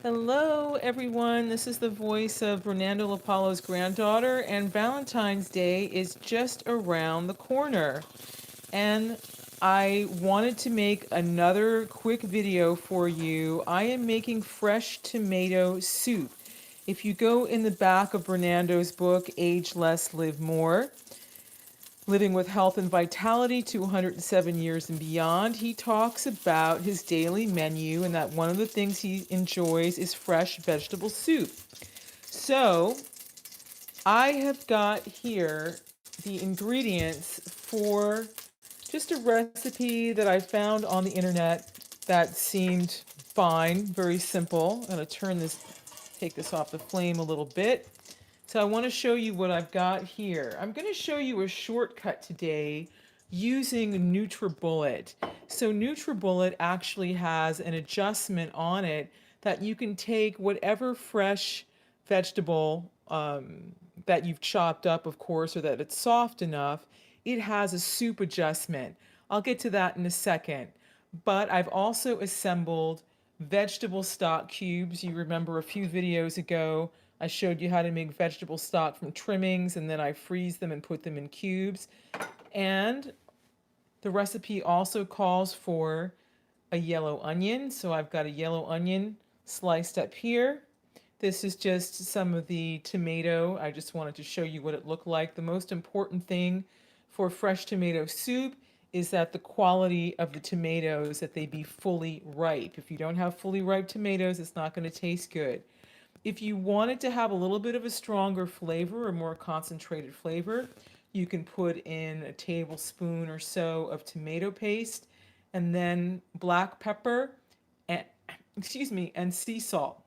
Hello, everyone. This is the voice of Bernando Lapallo's granddaughter, and Valentine's Day is just around the corner. And I wanted to make another quick video for you. I am making fresh tomato soup. If you go in the back of Bernando's book, Age Less, Live More, Living with Health and Vitality to 107 Years and Beyond, he talks about his daily menu and that one of the things he enjoys is fresh vegetable soup. So I have got here the ingredients for just a recipe that I found on the internet that seemed fine, very simple. I'm going to take this off the flame a little bit. So I want to show you what I've got here. I'm going to show you a shortcut today using nutribullet. So nutribullet actually has an adjustment on it that you can take whatever fresh vegetable that you've chopped up, of course, or that it's soft enough. It has a soup adjustment. I'll get to that in a second. But I've also assembled vegetable stock cubes. You remember a few videos ago, I showed you how to make vegetable stock from trimmings, and then I freeze them and put them in cubes. And the recipe also calls for a yellow onion. So I've got a yellow onion sliced up here. This is just some of the tomato. I just wanted to show you what it looked like. The most important thing for fresh tomato soup is that the quality of the tomatoes, that they be fully ripe. If you don't have fully ripe tomatoes, it's not going to taste good. If you wanted to have a little bit of a stronger flavor or more concentrated flavor, you can put in a tablespoon or so of tomato paste and then black pepper and and sea salt.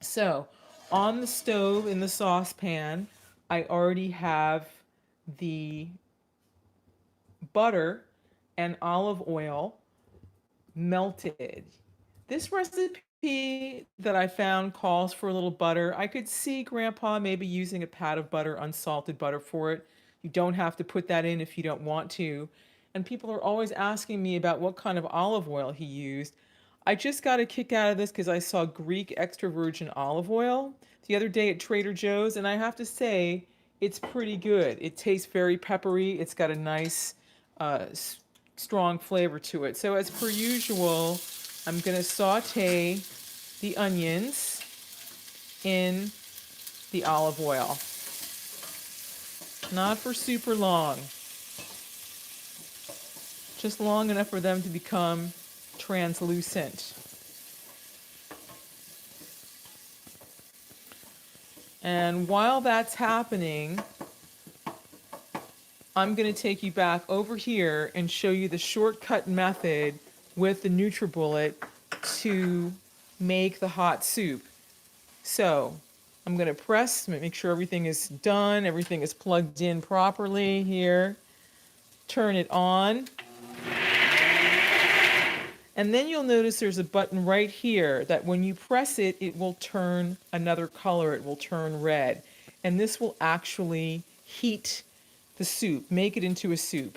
So, on the stove in the saucepan, I already have the butter and olive oil melted. This recipe that I found calls for a little butter. I could see Grandpa maybe using a pat of butter, unsalted butter for it. You don't have to put that in if you don't want to. And people are always asking me about what kind of olive oil he used. I just got a kick out of this because I saw Greek extra virgin olive oil the other day at Trader Joe's, and I have to say, it's pretty good. It tastes very peppery. It's got a nice, uh, strong flavor to it. So, as per usual, I'm going to saute the onions in the olive oil. Not for super long, just long enough for them to become translucent. And while that's happening, I'm going to take you back over here and show you the shortcut method with the NutriBullet to make the hot soup. So I'm going to press, make sure everything is done, everything is plugged in properly here. Turn it on. And then you'll notice there's a button right here that when you press it, it will turn another color. It will turn red. And this will actually heat the soup, make it into a soup.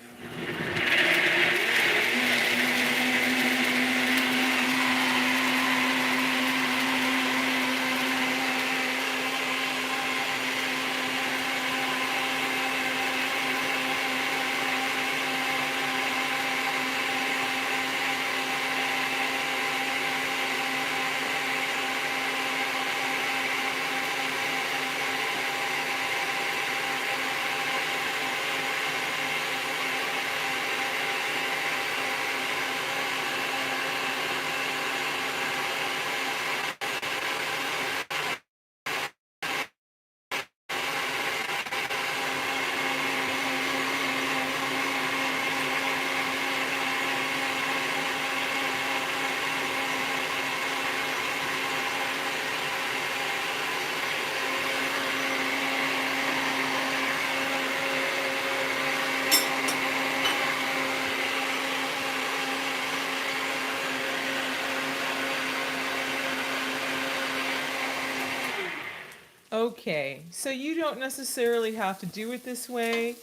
Okay, so you don't necessarily have to do it this way,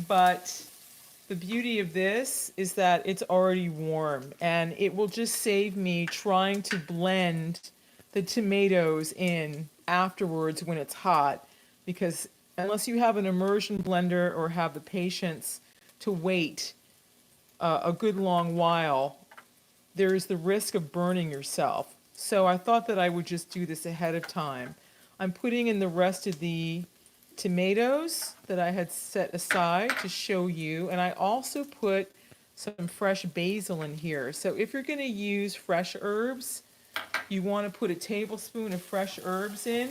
but the beauty of this is that it's already warm and it will just save me trying to blend the tomatoes in afterwards when it's hot, because unless you have an immersion blender or have the patience to wait a good long while, there is the risk of burning yourself. So I thought that I would just do this ahead of time. I'm putting in the rest of the tomatoes that I had set aside to show you, and I also put some fresh basil in here. So if you're going to use fresh herbs, you want to put a tablespoon of fresh herbs in.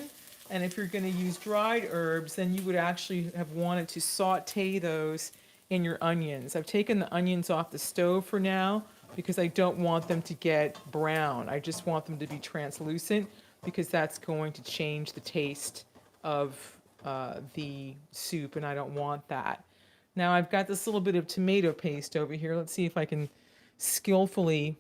And if you're going to use dried herbs, then you would actually have wanted to saute those in your onions. I've taken the onions off the stove for now because I don't want them to get brown. I just want them to be translucent because that's going to change the taste of the soup, and I don't want that. Now I've got this little bit of tomato paste over here. Let's see if I can skillfully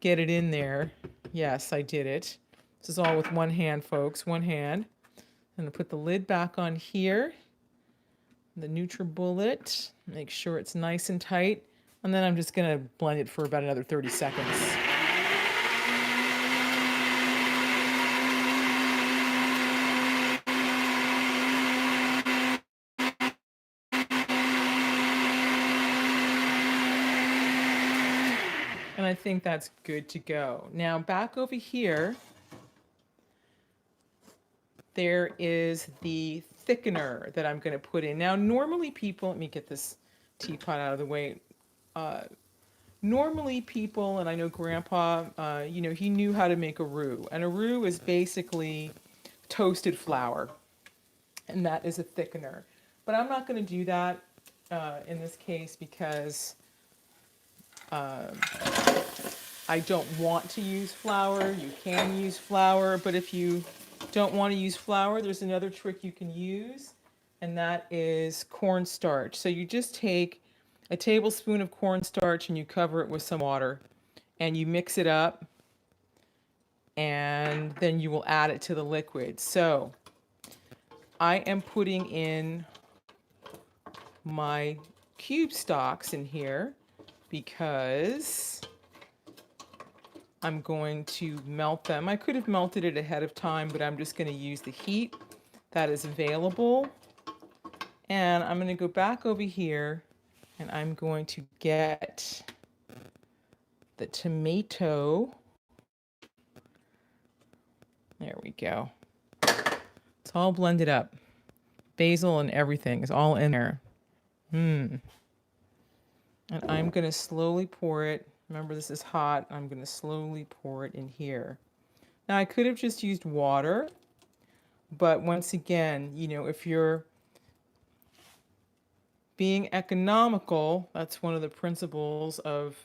get it in there. Yes, I did it. This is all with one hand, folks, one hand. I'm gonna put the lid back on here, the nutribullet, make sure it's nice and tight, and then I'm just gonna blend it for about another 30 seconds. And I think that's good to go. Now back over here, there is the thickener that I'm going to put in. Now normally people, let me get this teapot out of the way. Normally people, and I know Grandpa, he knew how to make a roux. And a roux is basically toasted flour. And that is a thickener. But I'm not going to do that in this case because I don't want to use flour. You can use flour, but if you don't want to use flour, there's another trick you can use, and that is cornstarch. So you just take a tablespoon of cornstarch and you cover it with some water, and you mix it up, and then you will add it to the liquid. So I am putting in my cube stalks in here because I'm going to melt them. I could have melted it ahead of time, but I'm just going to use the heat that is available. And I'm going to go back over here and I'm going to get the tomato. There we go. It's all blended up. Basil and everything is all in there. And I'm going to slowly pour it. Remember, this is hot. I'm going to slowly pour it in here. Now, I could have just used water, but once again, if you're being economical, that's one of the principles of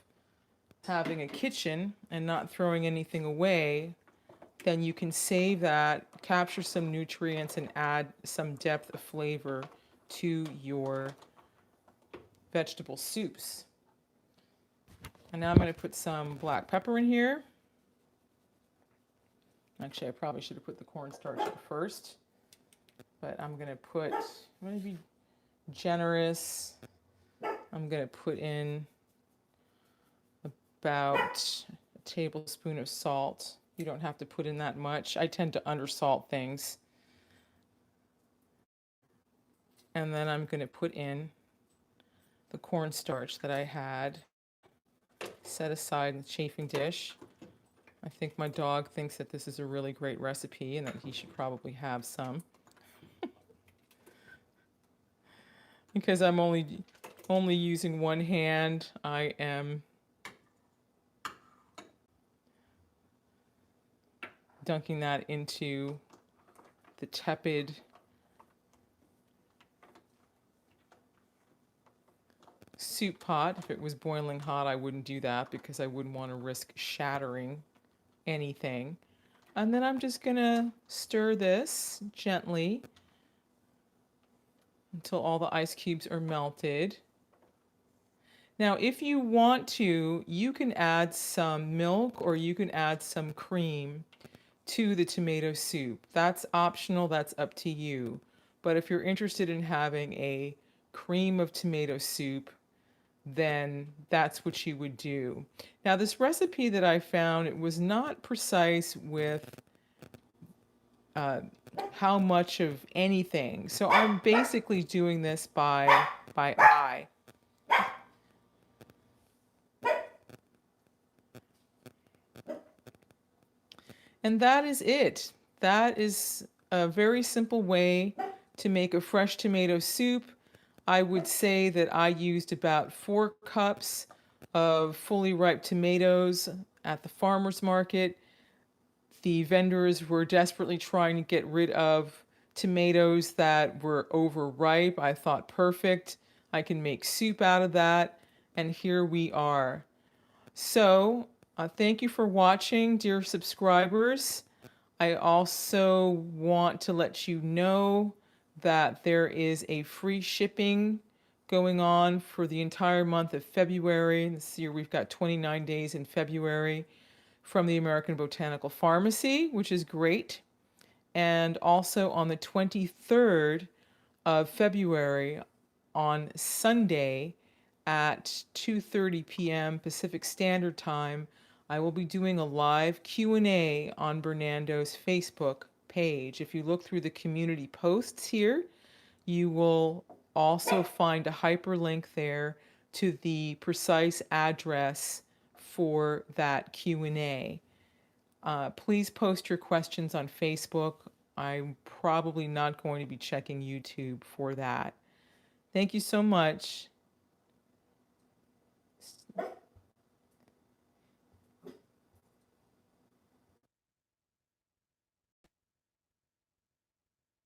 having a kitchen and not throwing anything away, then you can save that, capture some nutrients, and add some depth of flavor to your vegetable soups. And now I'm going to put some black pepper in here. Actually, I probably should have put the cornstarch in first. But I'm going to be generous. I'm going to put in about a tablespoon of salt. You don't have to put in that much. I tend to undersalt things. And then I'm going to put in the cornstarch that I had set aside in the chafing dish. I think my dog thinks that this is a really great recipe and that he should probably have some. Because I'm only using one hand, I am dunking that into the tepid soup pot. If it was boiling hot, I wouldn't do that because I wouldn't want to risk shattering anything. And then I'm just gonna stir this gently until all the ice cubes are melted. Now, if you want to, you can add some milk or you can add some cream to the tomato soup. That's optional, that's up to you. But if you're interested in having a cream of tomato soup, then that's what you would do. Now, this recipe that I found, it was not precise with how much of anything. So I'm basically doing this by eye. And that is it. That is a very simple way to make a fresh tomato soup. I would say that I used about 4 cups of fully ripe tomatoes at the farmer's market. The vendors were desperately trying to get rid of tomatoes that were overripe. I thought, perfect. I can make soup out of that. And here we are. So, thank you for watching, dear subscribers. I also want to let you know that there is a free shipping going on for the entire month of February. This year we've got 29 days in February from the American Botanical Pharmacy, which is great. And also on the 23rd of February, on Sunday at 2:30 p.m. Pacific Standard Time, I will be doing a live Q&A on Bernando's Facebook page. If you look through the community posts here, you will also find a hyperlink there to the precise address for that Q&A. Please post your questions on Facebook. I'm probably not going to be checking YouTube for that. Thank you so much.